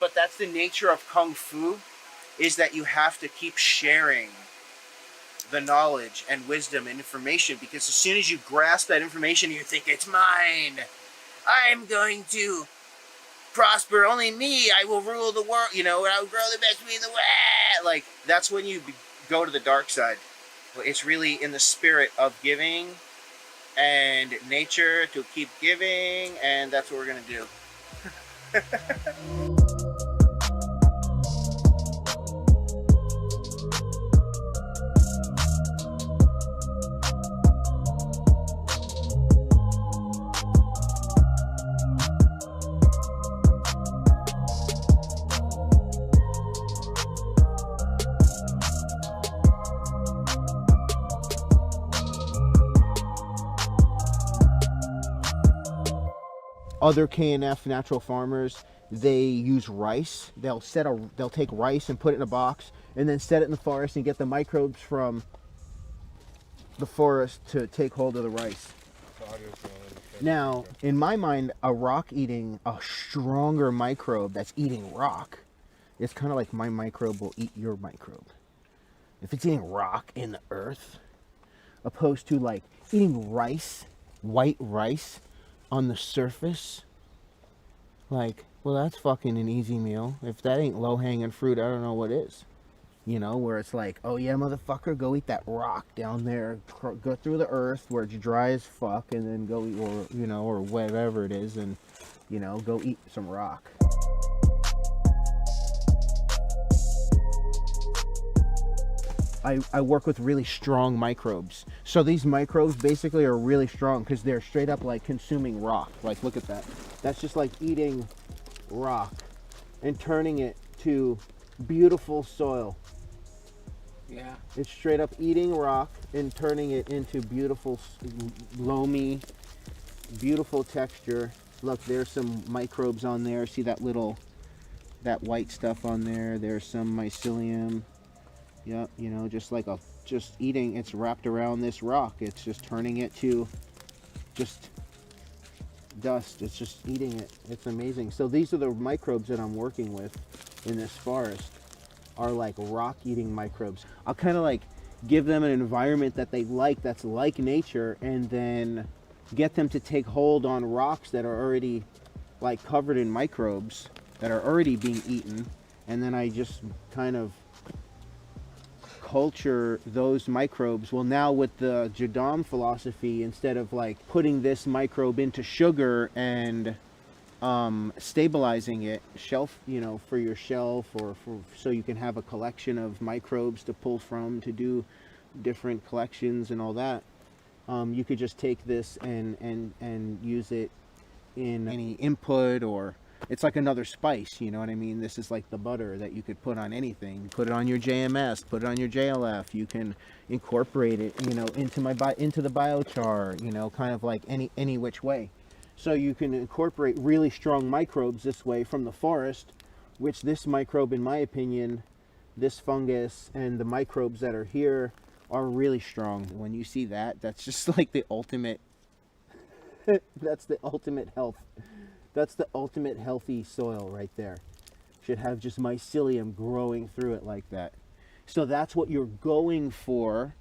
but that's the nature of Kung Fu, is that you have to keep sharing the knowledge and wisdom and information, because as soon as you grasp that information, you think it's mine. I'm going to prosper, only me, I will rule the world, I will grow the best meat in the world. Like, that's when you go to the dark side. It's really in the spirit of giving and nature to keep giving, and that's what we're gonna do. Other KNF natural farmers, they use rice. They'll take rice and put it in a box and then set it in the forest and get the microbes from the forest to take hold of the rice. Now, in my mind, a rock eating a stronger microbe that's eating rock, it's kind of like my microbe will eat your microbe. If it's eating rock in the earth, opposed to like eating rice, white rice, on the surface, like, well, that's fucking an easy meal. If that ain't low-hanging fruit, I don't know what is. Where it's like, oh yeah, motherfucker, go eat that rock down there, go through the earth where it's dry as fuck, and then go eat, or whatever it is, and go eat some rock. I work with really strong microbes. So these microbes basically are really strong because they're straight up like consuming rock. Like, look at that. That's just like eating rock and turning it to beautiful soil. Yeah. It's straight up eating rock and turning it into beautiful, loamy, beautiful texture. Look, there's some microbes on there. See that that white stuff on there? There's some mycelium. Yep, just eating, it's wrapped around this rock. It's just turning it to just dust. It's just eating it. It's amazing. So these are the microbes that I'm working with in this forest, are like rock eating microbes. I'll kind of like give them an environment that they like, that's like nature, and then get them to take hold on rocks that are already like covered in microbes that are already being eaten. And then I just kind of culture those microbes. Well, now with the Jadam philosophy, instead of like putting this microbe into sugar and stabilizing it for your shelf, or so you can have a collection of microbes to pull from to do different collections and all that, you could just take this and use it in any input, or it's like another spice, you know what I mean? This is like the butter that you could put on anything. You put it on your JMS, put it on your JLF. You can incorporate it, into the biochar, kind of like any which way. So you can incorporate really strong microbes this way from the forest, which this microbe, in my opinion, this fungus and the microbes that are here are really strong. When you see that, that's just like the ultimate, that's the ultimate health. That's the ultimate healthy soil right there. Should have just mycelium growing through it like that. So that's what you're going for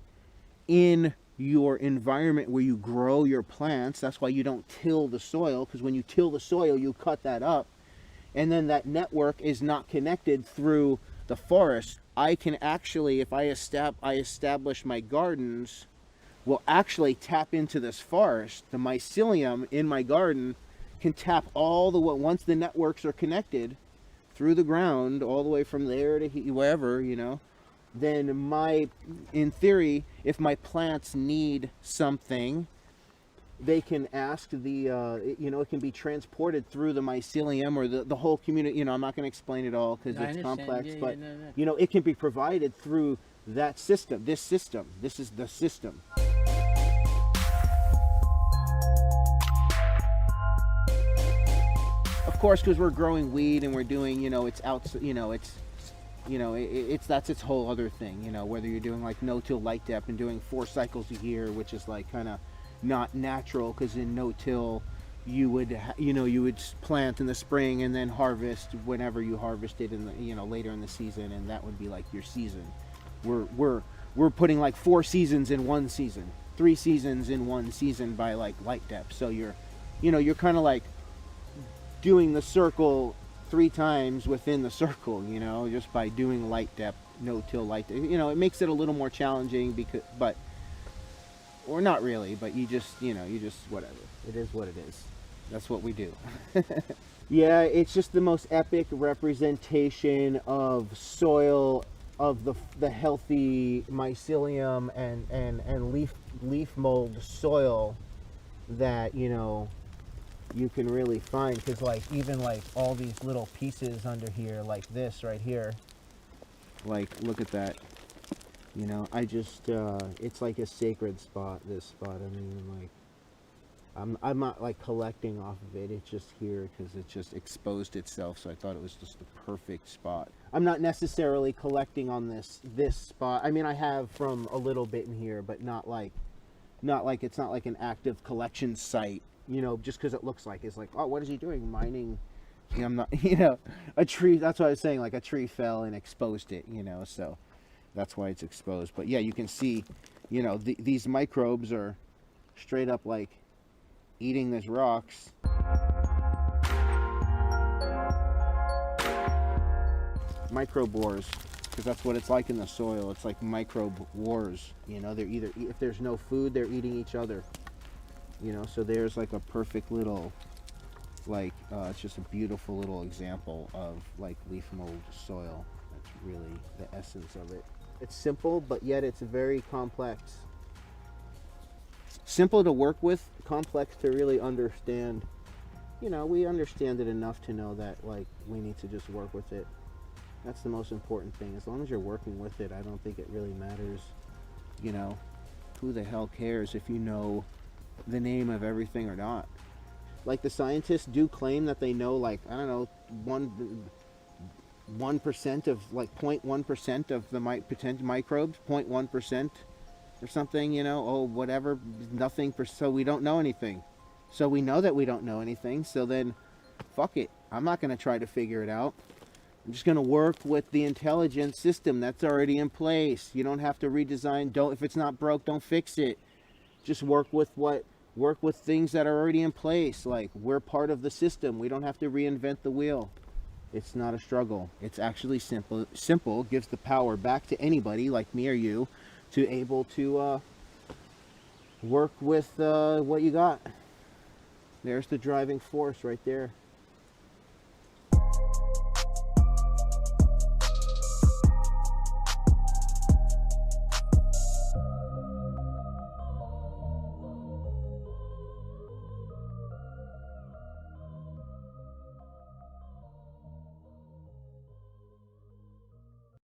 in your environment where you grow your plants. That's why you don't till the soil, because when you till the soil, you cut that up, and then that network is not connected through the forest. I can actually, if I establish my gardens, will actually tap into this forest. The mycelium in my garden can tap all the way, once the networks are connected through the ground, all the way from there to wherever, then in theory, if my plants need something, they can ask it can be transported through the mycelium or the whole community. I'm not going to explain it all because it's complex, but it can be provided through that system. This is the system. Of course, because we're growing weed and we're doing, that's its whole other thing, whether you're doing like no-till light dep and doing 4 cycles a year, which is like kind of not natural, because in no-till you would you would plant in the spring and then harvest whenever you harvested in the later in the season, and that would be like your season. We're putting like 4 seasons in one season, 3 seasons in one season by like light depth. So you're kind of like doing the circle 3 times within the circle, just by doing light depth, no-till light depth. It makes it a little more challenging or not really, but you just whatever. It is what it is. That's what we do. Yeah, it's just the most epic representation of soil, of the healthy mycelium and leaf mold soil that you can really find, because like even like all these little pieces under here, like this right here, like look at that. I just it's like a sacred spot, this spot. I mean, like I'm not like collecting off of it. It's just here because it just exposed itself, so I thought it was just the perfect spot. I'm not necessarily collecting on this spot. I mean, I have from a little bit in here, but not like it's not like an active collection site, just because it looks like it's like, oh, what is he doing, mining? I'm not, a tree. That's what I was saying, like a tree fell and exposed it, so that's why it's exposed. But yeah, you can see, these microbes are straight up like eating these rocks. Microbe wars, because that's what it's like in the soil. It's like microbe wars. They're either, if there's no food, they're eating each other. So there's like a perfect little, like it's just a beautiful little example of like leaf mold soil. That's really the essence of it. It's simple, but yet it's very complex. Simple to work with, complex to really understand. We understand it enough to know that like we need to just work with it. That's the most important thing. As long as you're working with it, I don't think it really matters. Who the hell cares if you know the name of everything or not? Like the scientists do claim that they know, like, I don't know, 1% of like 0.1% of the potential microbes, 0.1% or something, whatever, nothing, so we don't know anything. So we know that we don't know anything, so then fuck it. I'm not going to try to figure it out. I'm just going to work with the intelligent system that's already in place. You don't have to redesign. If it's not broke, don't fix it. Just work with things that are already in place. Like, we're part of the system. We don't have to reinvent the wheel. It's not a struggle. It's actually simple, gives the power back to anybody like me or you to able to work with what you got. There's the driving force right there.